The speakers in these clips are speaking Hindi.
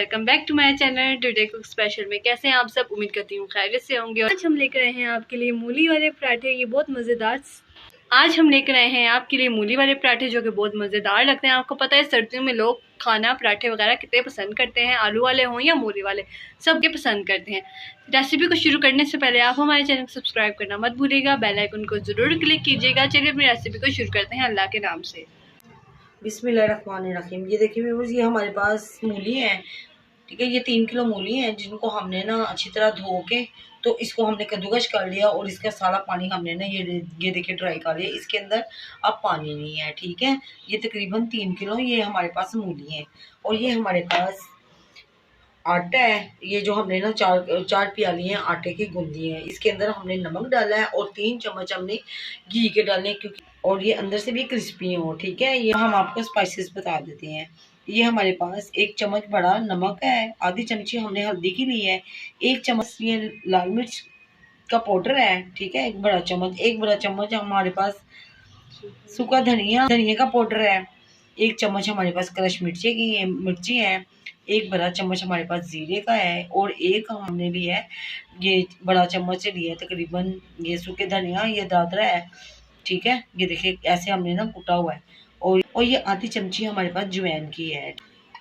Welcome back to my channel today cook special में। कैसे हैं आप सब? उम्मीद करती हूँ खैरियत से होंगे। आज हम लेकर आए हैं आपके लिए मूली वाले पराठे। ये बहुत मज़ेदार आज हम लेकर आए हैं आपके लिए मूली वाले पराठे जो कि बहुत मज़ेदार लगते हैं। आपको पता है सर्दियों में लोग खाना पराठे वगैरह कितने पसंद करते हैं, आलू वाले हों या मूली वाले, सबके पसंद करते हैं। रेसिपी को शुरू करने से पहले आप हमारे चैनल को सब्सक्राइब करना मत भूलिएगा, बेल आइकन को ज़रूर क्लिक कीजिएगा। चलिए अपनी रेसिपी को शुरू करते हैं अल्लाह के नाम से। बिस्मिल्लाहिर्रहमानिर्रहीम। ये देखिए व्यूअर्स, ये हमारे पास मूली है, ठीक है। ये 3 किलो मूली है जिनको हमने ना अच्छी तरह धो के तो इसको हमने कद्दूकस कर लिया और इसका सारा पानी हमने ना ये देखिए ड्राई कर लिया। इसके अंदर अब पानी नहीं है, ठीक है। ये तकरीबन 3 किलो ये हमारे पास मूली है। और ये हमारे पास आटा है, ये जो हमने ना चार प्याली हैं आटे की गूंदी है। इसके अंदर हमने नमक डाला है और 3 चम्मच हमने घी के डाले क्योंकि और ये अंदर से भी क्रिस्पी हो, ठीक है। ये हम आपको स्पाइसेस बता देते हैं। ये हमारे पास 1 चम्मच बड़ा नमक है, आधी चमची हमने हल्दी की ली है, 1 चम्मच ये लाल मिर्च का पाउडर है, ठीक है। एक बड़ा चम्मच हमारे पास सूखा धनिया का पाउडर है, 1 चम्मच हमारे पास क्रश मिर्ची है, 1 बड़ा चम्मच हमारे पास जीरे का है और एक हमने लिया है ये बड़ा चम्मच लिया है तकरीबन ये सूखे धनिया, ये दादरा है, ठीक है। ये देखिए ऐसे हमने ना कुटा हुआ है। और ये आधी चमची हमारे पास जवैन की है।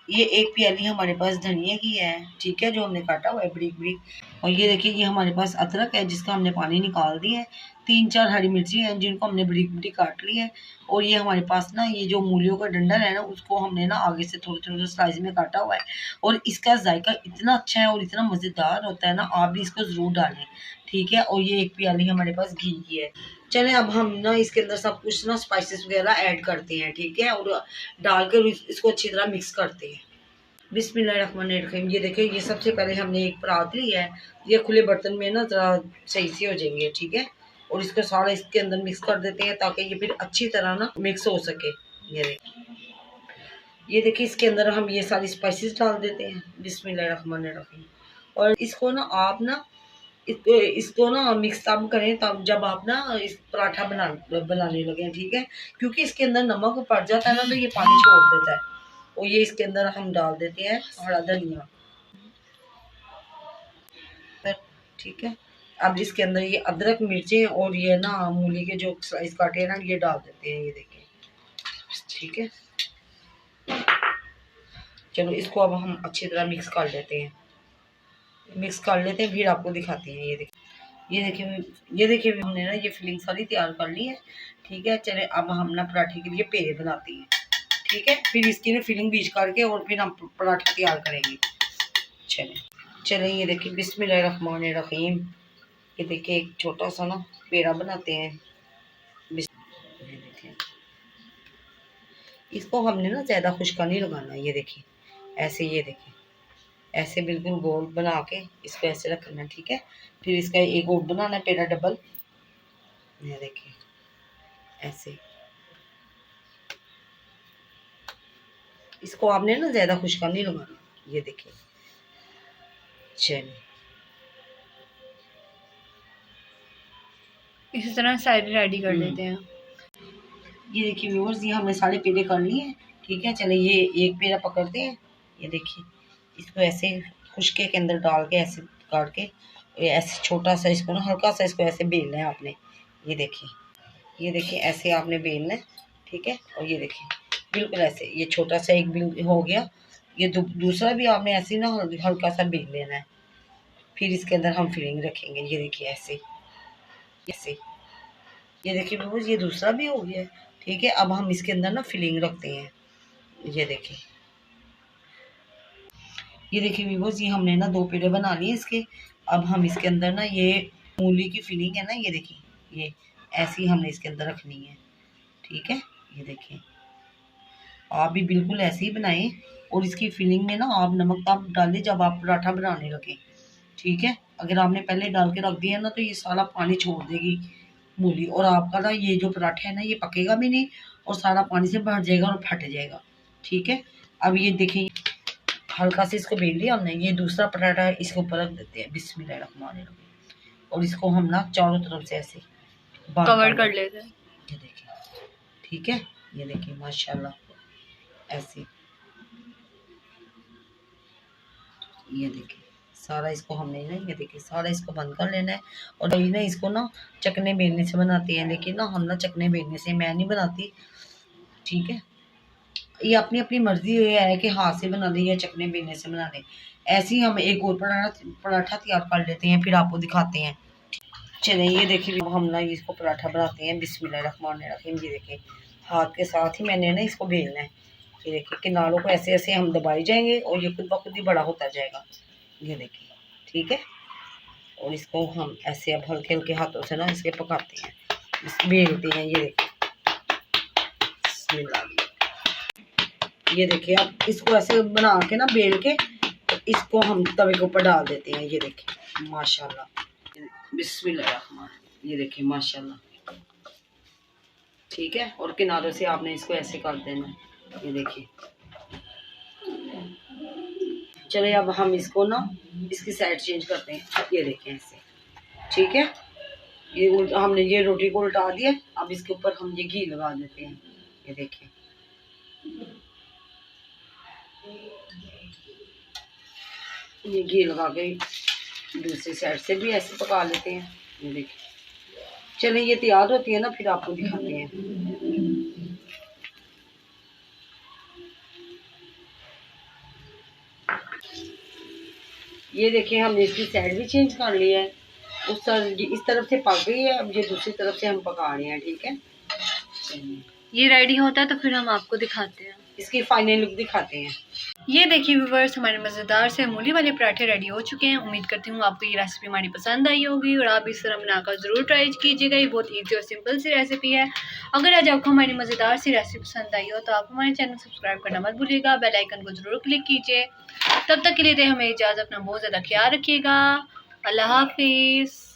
ये 1 प्याली हमारे पास धनिया की है, ठीक है, जो हमने काटा हुआ है बारीक बारीक। और ये देखिए ये हमारे पास अदरक है जिसका हमने पानी निकाल दिया है, 3-4 हरी मिर्ची हैं जिनको हमने बारीक बारीक काट ली है। और ये हमारे पास ना ये जो मूलियों का डंडल है ना उसको हमने ना आगे से थोड़े थोड़े स्लाइस में काटा हुआ है। और इसका जायका इतना अच्छा है और इतना मज़ेदार होता है ना, आप भी इसको ज़रूर डालें, ठीक है। और ये 1 प्याली हमारे पास घी की है। चलें अब हम ना इसके अंदर सब कुछ ना स्पाइसेस वगैरह ऐड करते हैं, ठीक है, और डालकर इसको अच्छी तरह मिक्स करते हैं। बिस्मिल्लाहिर्रहमानिर्रहीम। ये देखिए ये सबसे पहले हमने एक परात ली है, ये खुले बर्तन में ना ज़रा सही से हो जाएंगे, ठीक है। और इसको सारा इसके अंदर मिक्स कर देते हैं ताकि ये फिर अच्छी तरह ना मिक्स हो सके। ये देखिए इसके अंदर हम ये सारी स्पाइसेस डाल देते हैं। बिस्मिल्लाहिर्रहमानिर्रहीम। और इसको ना आप ना इसको ना मिक्स तब करें तब जब आप ना इस पराठा बनाने लगे, ठीक है, क्योंकि इसके अंदर नमक पड़ जाता है ना तो ये पानी छोड़ देता है। और ये इसके अंदर हम डाल देते हैं हरा धनिया, ठीक है। अब इसके अंदर ये अदरक मिर्चें और ये ना मूली के जो स्लाइस काटे हैं ना ये डाल देते हैं, ये देखिए, ठीक है। चलो इसको अब हम अच्छी तरह मिक्स कर लेते हैं, फिर आपको दिखाते हैं। ये देखिए हमने ना ये फिलिंग सारी तैयार कर ली है, ठीक है। चले अब हम ना पराठे के लिए पेड़े बनाते हैं, ठीक है। फिर इसकी ना फिलिंग बीच करके और फिर हम पराठा तैयार करेंगे। चलें ये देखिए बिस्मिल्लाहिर्रहमानिर्रहीम। ये देखिए एक छोटा सा ना पेड़ा बनाते हैं। ये देखिए इसको हमने ना ज़्यादा खुश्का नहीं लगाना, ये देखिए ऐसे, ये देखिए ऐसे बिल्कुल गोल बना के इसको ऐसे रखना, ठीक है। फिर इसका एक और बनाना है पेड़ा डबल, ये देखिए ऐसे। इसको आपने ना ज़्यादा खुश्का नहीं लगाना, ये देखिए। चलिए इसी तरह सारे रेडी कर लेते हैं। ये देखिए व्यूअर्स, ये हमने सारे पेड़े कर लिए हैं, ठीक है। चले ये एक पेड़ा पकड़ते हैं, ये देखिए इसको ऐसे खुश्के के अंदर डाल के ऐसे काट के ऐसे छोटा सा इसको ना हल्का सा इसको ऐसे बेलना है आपने, ये देखिए ऐसे आपने बेलना है, ठीक है। और ये देखिए बिल्कुल ऐसे, ये छोटा सा एक बिल हो गया। ये दूसरा भी आपने ऐसे ना हल्का सा बेल लेना है। फिर इसके अंदर हम फिलिंग रखेंगे, ये देखिए ऐसे ऐसे। ये देखिए व्यूअर्स ये दूसरा भी हो गया है, ठीक है। अब हम इसके अंदर ना फिलिंग रखते हैं, ये देखिए व्यूअर्स, ये हमने ना 2 पेड़े बना लिए इसके। अब हम इसके अंदर ना ये मूली की फिलिंग है ना, ये देखिए ये ऐसी हमने इसके अंदर रखनी है, ठीक है। ये देखिए आप भी बिल्कुल ऐसे ही बनाएं और इसकी फिलिंग में ना आप नमक तब डालें जब आप पराठा बनाने लगे, ठीक है। अगर आपने पहले डाल के रख दिया ना तो ये सारा पानी छोड़ देगी मूली, और आपका ना ये जो पराठा है ना ये पकेगा भी नहीं और सारा पानी से भर जाएगा और फट जाएगा, ठीक है। अब ये देखें हल्का से इसको बेल लिया हमने, ये दूसरा पराठा है इसके ऊपर रख देते हैं बिस्मिल्लाहिर्रहमानिर्रहीम। और इसको हम ना चारों तरफ से ऐसे कवर कर लेते हैं, ये देखिए, ठीक है। ये देखिए माशाल्लाह ऐसे। ये देखिए सारा इसको हमने ना, ये देखिए सारा इसको बंद कर लेना है। और कहीं ना इसको ना चकने बेलने से बनाते हैं, लेकिन ना हम ना चकने बेलने से मैं नहीं बनाती, ठीक है। ये अपनी अपनी मर्जी है कि हाथ से बना ले या चकने बेलने से बना ले। ऐसे ही हम एक और पराठा तैयार कर लेते हैं, फिर आपको दिखाते हैं। चलिए ये देखिए हम ना इसको पराठा बनाते हैं। बिस्मिल्लाहिर्रहमानिर्रहीम। ये देखिए हाथ के साथ ही मैंने ना इसको बेलना है। ये देखिए किनारों को ऐसे ऐसे हम दबाई जाएंगे और ये खुद ब खुद ही बड़ा होता जाएगा। ये देखिए ठीक है। और इसको हम ऐसे अब हल्के हल्के हाथों से ना इसके पकाते हैं, बेलते हैं। ये देखिए ये देखिए अब इसको ऐसे बना के ना बेल के तो इसको हम तवे के ऊपर डाल देते हैं। ये देखिए माशाल्लाह, बिस्मिल्लाह। ये देखिए माशाल्लाह, ठीक है। और किनारों से आपने इसको ऐसे कर देना है। ये देखिए चलिए अब हम इसको ना इसकी साइड चेंज करते हैं। ये देखिए ऐसे, ठीक है। ये हमने ये रोटी को उल्टा दिया। अब इसके ऊपर हम ये घी लगा देते हैं। ये देखिए ये घी लगा के दूसरी साइड से भी ऐसे पका लेते हैं। ये देखिए चलिए ये तैयार होती है ना, फिर आपको दिखाते हैं। ये देखिए हमने इसकी साइड भी चेंज कर लिया है। इस तरफ से पक गई है, अब ये दूसरी तरफ से हम पका रहे हैं, ठीक है। ये रेडी होता है तो फिर हम आपको दिखाते हैं, इसकी फाइनल लुक दिखाते हैं। ये देखिए व्यूवर्स हमारे मज़ेदार से मूली वाले पराठे रेडी हो चुके हैं। उम्मीद करती हूँ आपको ये रेसिपी हमारी पसंद आई होगी और आप इस तरह बनाकर ज़रूर ट्राई कीजिएगा। ये बहुत ईजी और सिंपल सी रेसिपी है। अगर आज आपको हमारी मज़ेदार सी रेसिपी पसंद आई हो तो आप हमारे चैनल सब्सक्राइब करना मत भूलिएगा, बेल आइकन को ज़रूर क्लिक कीजिए। तब तक के लिए हमें इजाज़त, अपना बहुत ज़्यादा ख्याल रखिएगा। अल्लाह हाफिज़।